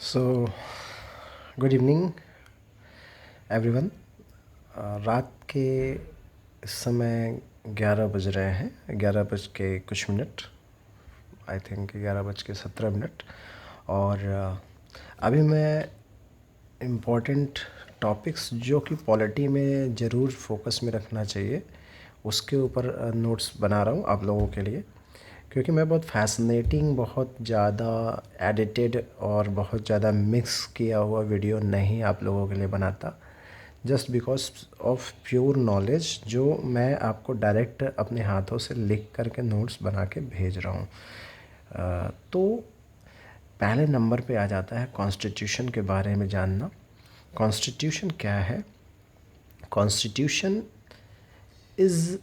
So good evening everyone. रात के इस समय 11 बज रहे हैं, 11 बज के कुछ मिनट, आई थिंक 11 बज के 17 मिनट। और अभी मैं इम्पोर्टेंट टॉपिक्स जो कि पॉलिटी में ज़रूर फोकस में रखना चाहिए उसके ऊपर नोट्स बना रहा हूँ आप लोगों के लिए, क्योंकि मैं बहुत फैसिनेटिंग, बहुत ज़्यादा एडिटेड और बहुत ज़्यादा मिक्स किया हुआ वीडियो नहीं आप लोगों के लिए बनाता, just because of pure knowledge जो मैं आपको डायरेक्ट अपने हाथों से लिख करके नोट्स बना के भेज रहा हूँ। तो पहले नंबर पे आ जाता है कॉन्स्टिट्यूशन के बारे में जानना। कॉन्स्टिट्यूशन क्या है? Constitution is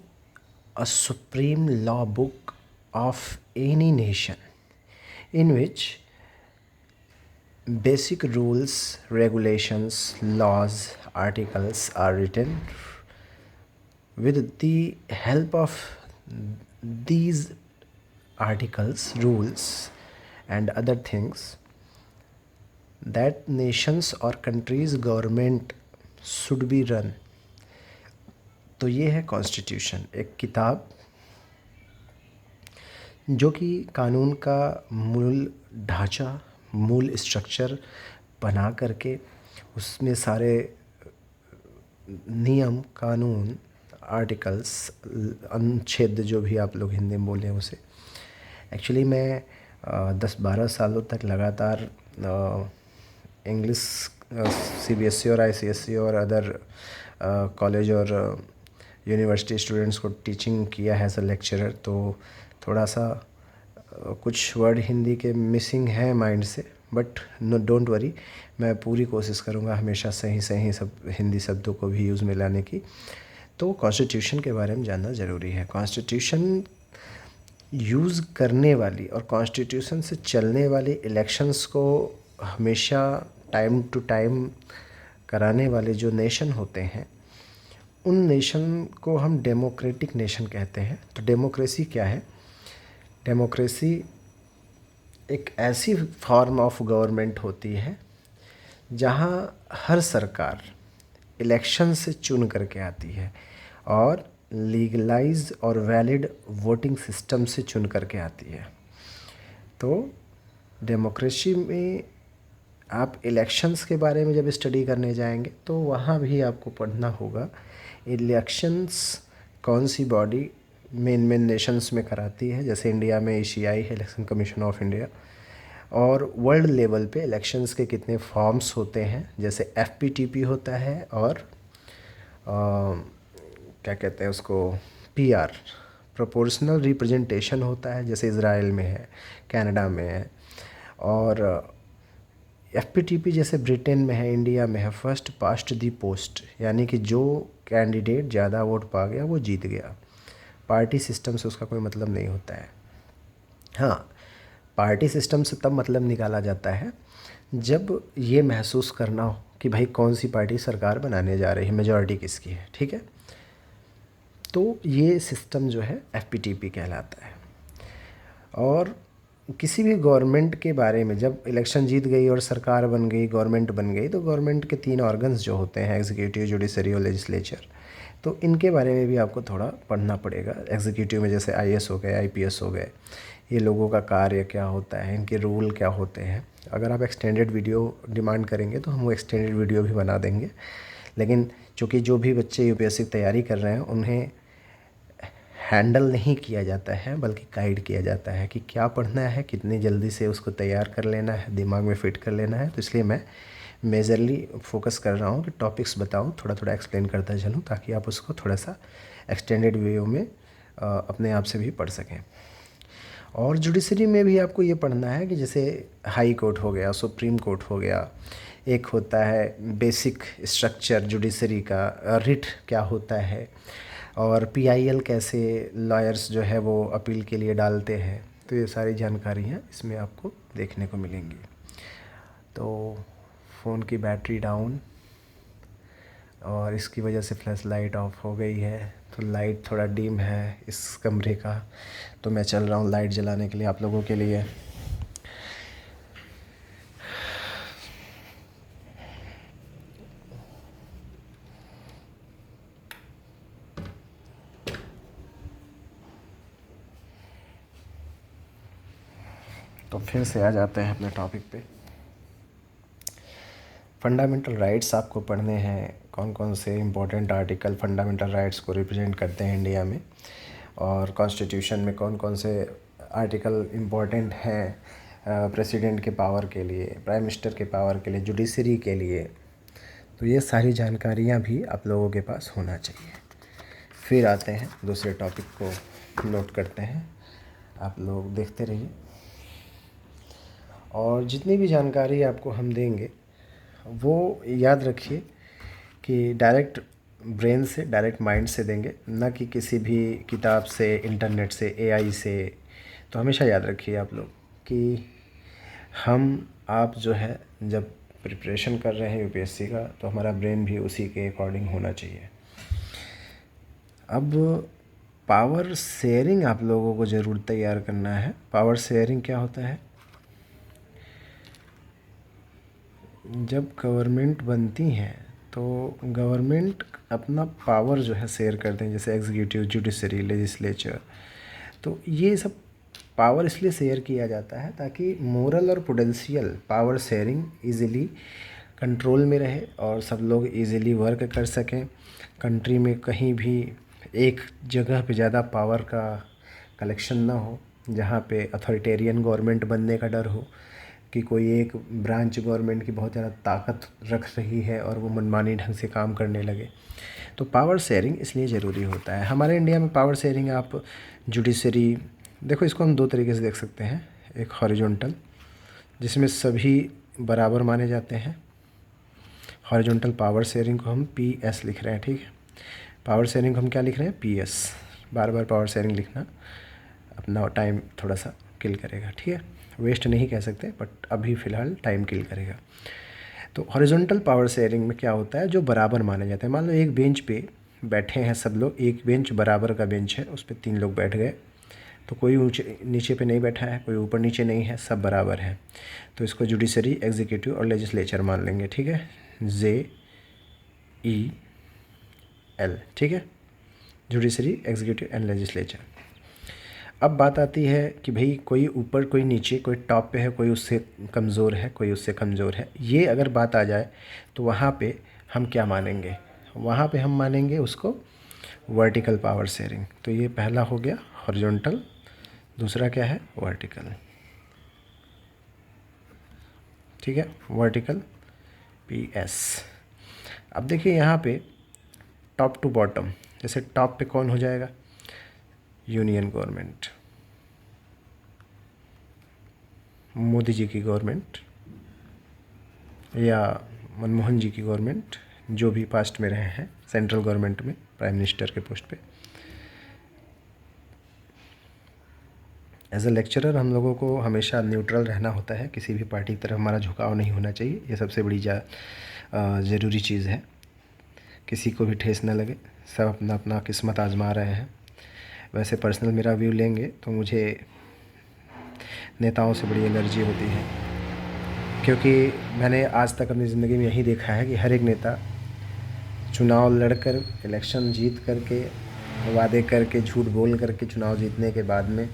a supreme law book of any nation in which basic rules, regulations, laws, articles are written. With the help of these articles, rules and other things, that nations or countries government should be run. तो ये है constitution, एक किताब जो कि कानून का मूल ढांचा, मूल स्ट्रक्चर बना करके उसमें सारे नियम, कानून, आर्टिकल्स, अनुच्छेद जो भी आप लोग हिंदी में बोलें उसे। एक्चुअली मैं 10-12 सालों तक लगातार इंग्लिश सीबीएसई और आईसीएसई और अदर कॉलेज और यूनिवर्सिटी स्टूडेंट्स को टीचिंग किया है एज अ लेक्चरर, तो थोड़ा सा कुछ वर्ड हिंदी के मिसिंग है माइंड से, बट नो डोंट वरी, मैं पूरी कोशिश करूँगा हमेशा सही सही सब हिंदी शब्दों को भी यूज़ में लाने की। तो कॉन्स्टिट्यूशन के बारे में जानना ज़रूरी है। कॉन्स्टिट्यूशन यूज़ करने वाली और कॉन्स्टिट्यूशन से चलने वाली इलेक्शंस को हमेशा टाइम टू टाइम कराने वाले जो नेशन होते हैं, उन नेशन को हम डेमोक्रेटिक नेशन कहते हैं। तो डेमोक्रेसी क्या है? डेमोक्रेसी एक ऐसी फॉर्म ऑफ गवर्नमेंट होती है जहां हर सरकार इलेक्शन से चुन करके आती है और लीगलाइज और वैलिड वोटिंग सिस्टम से चुन करके आती है। तो डेमोक्रेसी में आप इलेक्शंस के बारे में जब स्टडी करने जाएंगे तो वहाँ भी आपको पढ़ना होगा इलेक्शंस कौन सी बॉडी मेन नेशंस में कराती है। जैसे इंडिया में एशियाई है इलेक्शन कमीशन ऑफ इंडिया, और वर्ल्ड लेवल पे इलेक्शंस के कितने फॉर्म्स होते हैं, जैसे एफपीटीपी होता है और क्या कहते हैं उसको, पीआर, प्रोपोर्शनल रिप्रेजेंटेशन होता है, जैसे इज़राइल में है, कनाडा में है। और एफपीटीपी जैसे ब्रिटेन में है, इंडिया में है, फर्स्ट पास्ट दी पोस्ट, यानी कि जो कैंडिडेट ज़्यादा वोट पा गया वो जीत गया। पार्टी सिस्टम से उसका कोई मतलब नहीं होता है। हाँ, पार्टी सिस्टम से तब मतलब निकाला जाता है जब ये महसूस करना हो कि भाई कौन सी पार्टी सरकार बनाने जा रही है, मेजॉरिटी किसकी है, ठीक है। तो ये सिस्टम जो है एफपीटीपी कहलाता है। और किसी भी गवर्नमेंट के बारे में, जब इलेक्शन जीत गई और सरकार बन गई, गवर्नमेंट बन गई, तो गवर्नमेंट के 3 ऑर्गन्स जो होते हैं, एग्जीक्यूटिव, जुडिशरी और लेजिस्लेचर, तो इनके बारे में भी आपको थोड़ा पढ़ना पड़ेगा। एग्जीक्यूटिव में जैसे आईएएस हो गए, आईपीएस हो गए, ये लोगों का कार्य क्या होता है, इनके रूल क्या होते हैं। अगर आप एक्सटेंडेड वीडियो डिमांड करेंगे तो हम वो एक्सटेंडेड वीडियो भी बना देंगे, लेकिन चूँकि जो भी बच्चे यूपीएससी की तैयारी कर रहे हैं उन्हें हैंडल नहीं किया जाता है बल्कि गाइड किया जाता है कि क्या पढ़ना है, कितनी जल्दी से उसको तैयार कर लेना है, दिमाग में फ़िट कर लेना है। तो इसलिए मैं मेजरली फोकस कर रहा हूँ कि टॉपिक्स बताऊँ, थोड़ा थोड़ा एक्सप्लेन करता चलूँ, ताकि आप उसको थोड़ा सा एक्सटेंडेड वे में अपने आप से भी पढ़ सकें। और जुडिशरी में भी आपको ये पढ़ना है कि जैसे हाई कोर्ट हो गया, सुप्रीम कोर्ट हो गया, एक होता है बेसिक स्ट्रक्चर जुडिशरी का, रिट क्या होता है, और पीआईएल कैसे लॉयर्स जो है वो अपील के लिए डालते हैं। तो ये सारी जानकारियाँ इसमें आपको देखने को मिलेंगी। तो फ़ोन की बैटरी डाउन और इसकी वजह से फ्लैश लाइट ऑफ हो गई है, तो लाइट थोड़ा डिम है इस कमरे का, तो मैं चल रहा हूँ लाइट जलाने के लिए आप लोगों के लिए। तो फिर से आ जाते हैं अपने टॉपिक पे। फंडामेंटल राइट्स आपको पढ़ने हैं, कौन कौन से इम्पोर्टेंट आर्टिकल फंडामेंटल राइट्स को रिप्रेजेंट करते हैं इंडिया में, और कॉन्स्टिट्यूशन में कौन कौन से आर्टिकल इम्पोर्टेंट हैं प्रेसिडेंट के पावर के लिए, प्राइम मिनिस्टर के पावर के लिए, जुडिशरी के लिए। तो ये सारी जानकारियाँ भी आप लोगों के पास होना चाहिए। फिर आते हैं दूसरे टॉपिक को नोट करते हैं, आप लोग देखते रहिए। और जितनी भी जानकारी आपको हम देंगे वो याद रखिए कि डायरेक्ट ब्रेन से, डायरेक्ट माइंड से देंगे, ना कि किसी भी किताब से, इंटरनेट से, एआई से। तो हमेशा याद रखिए आप लोग कि आप जो है जब प्रिपरेशन कर रहे हैं यूपीएससी का, तो हमारा ब्रेन भी उसी के अकॉर्डिंग होना चाहिए। अब पावर शेयरिंग आप लोगों को ज़रूर तैयार करना है। पावर शेयरिंग क्या होता है? जब गवर्नमेंट बनती हैं तो गवर्नमेंट अपना पावर जो है शेयर करते हैं, जैसे एग्जीक्यूटिव, जुडिशरी, लेजिस्लेचर। तो ये सब पावर इसलिए शेयर किया जाता है ताकि मोरल और prudential power sharing easily control में रहे और सब लोग इजीली वर्क कर सकें। कंट्री में कहीं भी एक जगह पे ज़्यादा पावर का कलेक्शन ना हो, जहाँ पे अथॉरिटेरियन गवर्नमेंट बनने का डर हो कि कोई एक ब्रांच गवर्नमेंट की बहुत ज़्यादा ताकत रख रही है और वो मनमानी ढंग से काम करने लगे। तो पावर शेयरिंग इसलिए ज़रूरी होता है। हमारे इंडिया में पावर शेयरिंग आप जुडिशरी देखो, इसको हम दो तरीके से देख सकते हैं। एक हॉरिजॉन्टल, जिसमें सभी बराबर माने जाते हैं। हॉरिजॉन्टल पावर शेयरिंग को हम PS लिख रहे हैं, ठीक है। पावर शेयरिंग को हम क्या लिख रहे हैं? PS। बार बार पावर शेयरिंग लिखना अपना टाइम थोड़ा सा किल करेगा, ठीक है। वेस्ट नहीं कह सकते, बट अभी फ़िलहाल टाइम किल करेगा। तो हॉरिजॉन्टल पावर शेयरिंग में क्या होता है? जो बराबर माने जाते हैं। मान लो एक बेंच पे बैठे हैं सब लोग, एक बेंच बराबर का बेंच है, उस पर 3 लोग बैठ गए, तो कोई ऊंचे नीचे पे नहीं बैठा है, कोई ऊपर नीचे नहीं है, सब बराबर है। तो इसको जुडिशरी, एग्जीक्यूटिव और लेजिस्लेचर मान लेंगे, ठीक है। JEL, ठीक है, जुडिशरी, एग्जीक्यूटिव एंड लेजिस्लेचर। अब बात आती है कि भाई कोई ऊपर, कोई नीचे, कोई टॉप पे है, कोई उससे कमज़ोर है, कोई उससे कमज़ोर है। ये अगर बात आ जाए तो वहाँ पे हम क्या मानेंगे? वहाँ पे हम मानेंगे उसको वर्टिकल पावर शेयरिंग। तो ये पहला हो गया हॉरिजॉन्टल, दूसरा क्या है? वर्टिकल, ठीक है, वर्टिकल PS। अब देखिए यहाँ पे टॉप टू बॉटम, जैसे टॉप पे कौन हो जाएगा? यूनियन गवर्नमेंट, मोदी जी की गवर्नमेंट या मनमोहन जी की गवर्नमेंट, जो भी पास्ट में रहे हैं सेंट्रल गवर्नमेंट में प्राइम मिनिस्टर के पोस्ट पे। एज अ लेक्चरर हम लोगों को हमेशा न्यूट्रल रहना होता है, किसी भी पार्टी की तरफ हमारा झुकाव नहीं होना चाहिए। ये सबसे बड़ी ज़रूरी चीज़ है, किसी को भी ठेस न लगे। सब अपना अपना किस्मत आजमा रहे हैं। वैसे पर्सनल मेरा व्यू लेंगे तो मुझे नेताओं से बड़ी एलर्जी होती है, क्योंकि मैंने आज तक अपनी ज़िंदगी में यही देखा है कि हर एक नेता चुनाव लड़कर, इलेक्शन जीत करके, वादे करके, झूठ बोल करके चुनाव जीतने के बाद में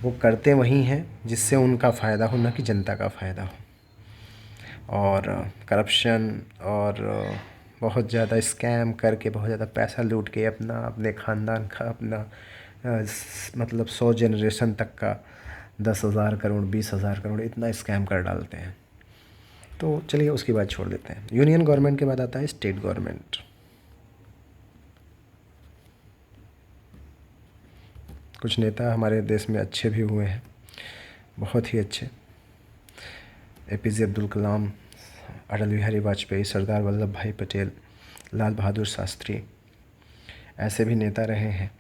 वो करते वही हैं जिससे उनका फ़ायदा हो, ना कि जनता का फ़ायदा हो। और करप्शन और बहुत ज़्यादा स्कैम करके, बहुत ज़्यादा पैसा लूट के अपने ख़ानदान का, अपना मतलब 100 जनरेशन तक का 10,000 करोड़, 20,000 करोड़, इतना स्कैम कर डालते हैं। तो चलिए उसकी बात छोड़ देते हैं। यूनियन गवर्नमेंट के बाद आता है स्टेट गवर्नमेंट। कुछ नेता हमारे देश में अच्छे भी हुए हैं, बहुत ही अच्छे। APJ अब्दुल कलाम, अटल बिहारी वाजपेयी, सरदार वल्लभ भाई पटेल, लाल बहादुर शास्त्री, ऐसे भी नेता रहे हैं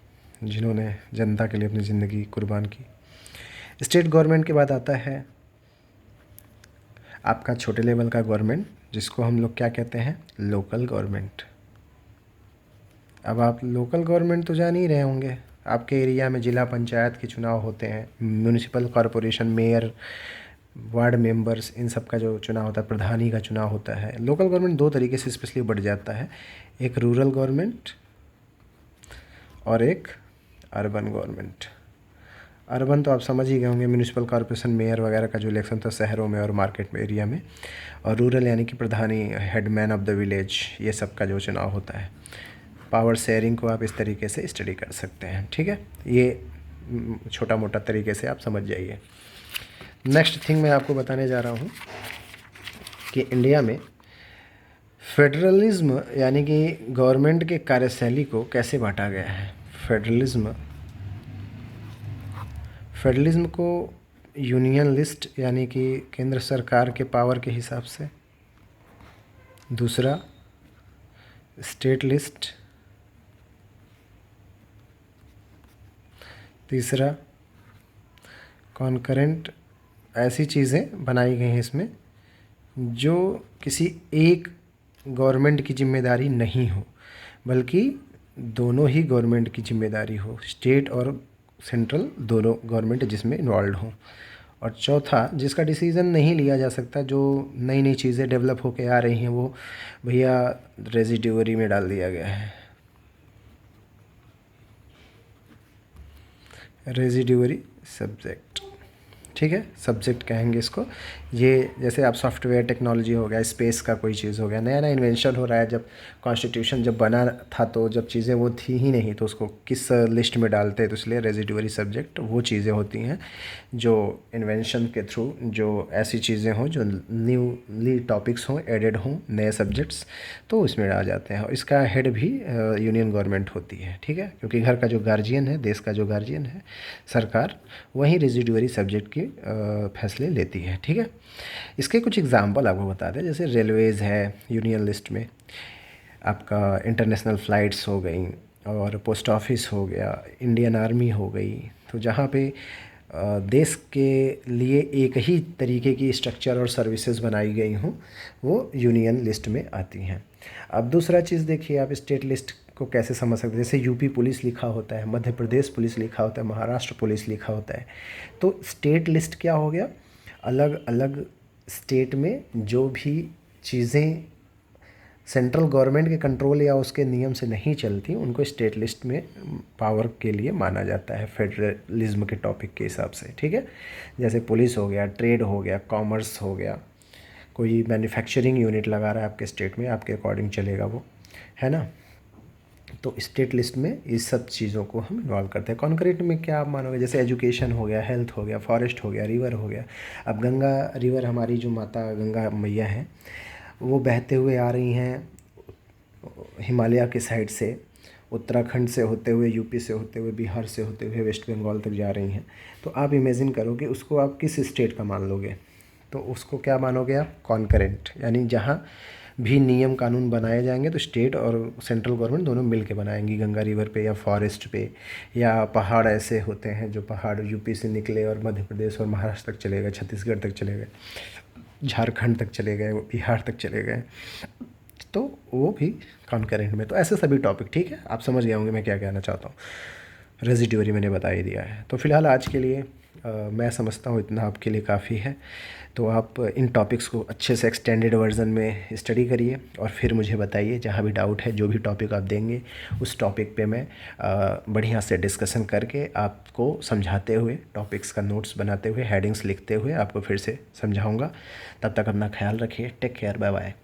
जिन्होंने जनता के लिए अपनी ज़िंदगी कुर्बान की। स्टेट गवर्नमेंट के बाद आता है आपका छोटे लेवल का गवर्नमेंट, जिसको हम लोग क्या कहते हैं? Local government. अब आप लोकल गवर्नमेंट तो जान ही रहे होंगे, आपके एरिया में जिला पंचायत के चुनाव होते हैं, municipal corporation, mayor, ward members, इन सब का जो चुनाव होता है, प्रधानी का चुनाव होता है। लोकल गवर्नमेंट दो तरीके से स्पेशली बढ़ जाता है, एक रूरल गवर्नमेंट और एक अर्बन गवर्नमेंट। अर्बन तो आप समझ ही गए होंगे, म्यूनिसिपल कॉर्पोरेशन, मेयर वगैरह का जो इलेक्शन था शहरों में और मार्केट में एरिया में। और रूरल यानी कि प्रधानी, हेडमैन ऑफ द विलेज, ये सब का जो चुनाव होता है। पावर शेयरिंग को आप इस तरीके से स्टडी कर सकते हैं, ठीक है। ये छोटा मोटा तरीके से आप समझ जाइए। नेक्स्ट थिंग मैं आपको बताने जा रहा हूँ कि इंडिया में फेडरलिज्म यानी कि गवर्नमेंट के कार्यशैली को कैसे बांटा गया है। फेडरलिज्म को यूनियन लिस्ट यानी कि केंद्र सरकार के पावर के हिसाब से, दूसरा स्टेट लिस्ट, तीसरा कॉन्करेंट। ऐसी चीज़ें बनाई गई हैं इसमें जो किसी एक गवर्नमेंट की जिम्मेदारी नहीं हो, बल्कि दोनों ही गवर्नमेंट की जिम्मेदारी हो, स्टेट और सेंट्रल दोनों गवर्नमेंट जिसमें इन्वॉल्व हों। और चौथा, जिसका डिसीज़न नहीं लिया जा सकता, जो नई नई चीज़ें डेवलप होके आ रही हैं, वो भैया रेजिड्यूरी में डाल दिया गया है। रेजिड्यूरी सब्जेक्ट, ठीक है, सब्जेक्ट कहेंगे इसको। ये जैसे आप सॉफ्टवेयर टेक्नोलॉजी हो गया, स्पेस का कोई चीज़ हो गया, नया नया इन्वेंशन हो रहा है। जब कॉन्स्टिट्यूशन जब बना था तो जब चीज़ें वो थी ही नहीं तो उसको किस लिस्ट में डालते हैं, तो इसलिए रेजिड्यूरी सब्जेक्ट वो चीज़ें होती हैं जो इन्वेंशन के थ्रू, जो ऐसी चीज़ें हों जो न्यूली टॉपिक्स हों, एडेड हों, नए सब्जेक्ट्स, तो इसमें आ जाते हैं। और इसका हेड भी यूनियन गवर्नमेंट होती है, ठीक है, क्योंकि घर का जो गार्जियन है, देश का जो गार्जियन है सरकार, वही रेजिड्यूरी सब्जेक्ट की फैसले लेती है, ठीक है। इसके कुछ एग्जाम्पल आपको बता दें, जैसे रेलवेज़ है यूनियन लिस्ट में, आपका इंटरनेशनल फ़्लाइट्स हो गई, और पोस्ट ऑफिस हो गया, इंडियन आर्मी हो गई। तो जहाँ पे देश के लिए एक ही तरीके की स्ट्रक्चर और सर्विसेज बनाई गई हों, वो यूनियन लिस्ट में आती हैं। अब दूसरा चीज़ देखिए, आप स्टेट लिस्ट को कैसे समझ सकते हैं। जैसे यूपी पुलिस लिखा होता है, मध्य प्रदेश पुलिस लिखा होता है, महाराष्ट्र पुलिस लिखा होता है। तो स्टेट लिस्ट क्या हो गया, अलग अलग स्टेट में जो भी चीज़ें सेंट्रल गवर्नमेंट के कंट्रोल या उसके नियम से नहीं चलती, उनको स्टेट लिस्ट में पावर के लिए माना जाता है फेडरलिज्म के टॉपिक के हिसाब से, ठीक है। जैसे पुलिस हो गया, ट्रेड हो गया, कॉमर्स हो गया, कोई मैन्युफैक्चरिंग यूनिट लगा रहा है आपके स्टेट में, आपके अकॉर्डिंग चलेगा वो, है ना। तो स्टेट लिस्ट में इस सब चीज़ों को हम इन्वॉल्व करते हैं। कॉन्क्रीट में क्या आप मानोगे, जैसे एजुकेशन हो गया, हेल्थ हो गया, फॉरेस्ट हो गया, रिवर हो गया। अब गंगा रिवर, हमारी जो माता गंगा मैया हैं, वो बहते हुए आ रही हैं हिमालय के साइड से, उत्तराखंड से होते हुए, यूपी से होते हुए, बिहार से होते हुए वेस्ट बंगाल तक जा रही हैं। तो आप इमेजिन करो कि उसको आप किस स्टेट का मान लोगे, तो उसको क्या मानोगे आप, कॉन्करेंट, यानी जहाँ भी नियम कानून बनाए जाएंगे तो स्टेट और सेंट्रल गवर्नमेंट दोनों मिल के बनाएंगी, गंगा रिवर पे या फॉरेस्ट पे, या पहाड़ ऐसे होते हैं जो पहाड़ यूपी से निकले और मध्य प्रदेश और महाराष्ट्र तक चले गए, छत्तीसगढ़ तक चले गए, झारखंड तक चले गए, बिहार तक चले गए, तो वो भी कॉन्करेंट में। तो ऐसे सभी टॉपिक, ठीक है, आप समझ गए होंगे मैं क्या कहना चाहता हूँ। रेजिड्यूरी मैंने बता ही दिया है। तो फ़िलहाल आज के लिए मैं समझता हूँ इतना आपके लिए काफ़ी है। तो आप इन टॉपिक्स को अच्छे से एक्सटेंडेड वर्जन में स्टडी करिए और फिर मुझे बताइए, जहाँ भी डाउट है, जो भी टॉपिक आप देंगे उस टॉपिक पे मैं बढ़िया से डिस्कशन करके आपको समझाते हुए, टॉपिक्स का नोट्स बनाते हुए, हेडिंग्स लिखते हुए आपको फिर से समझाऊँगा। तब तक अपना ख्याल रखिए। Take care, bye bye.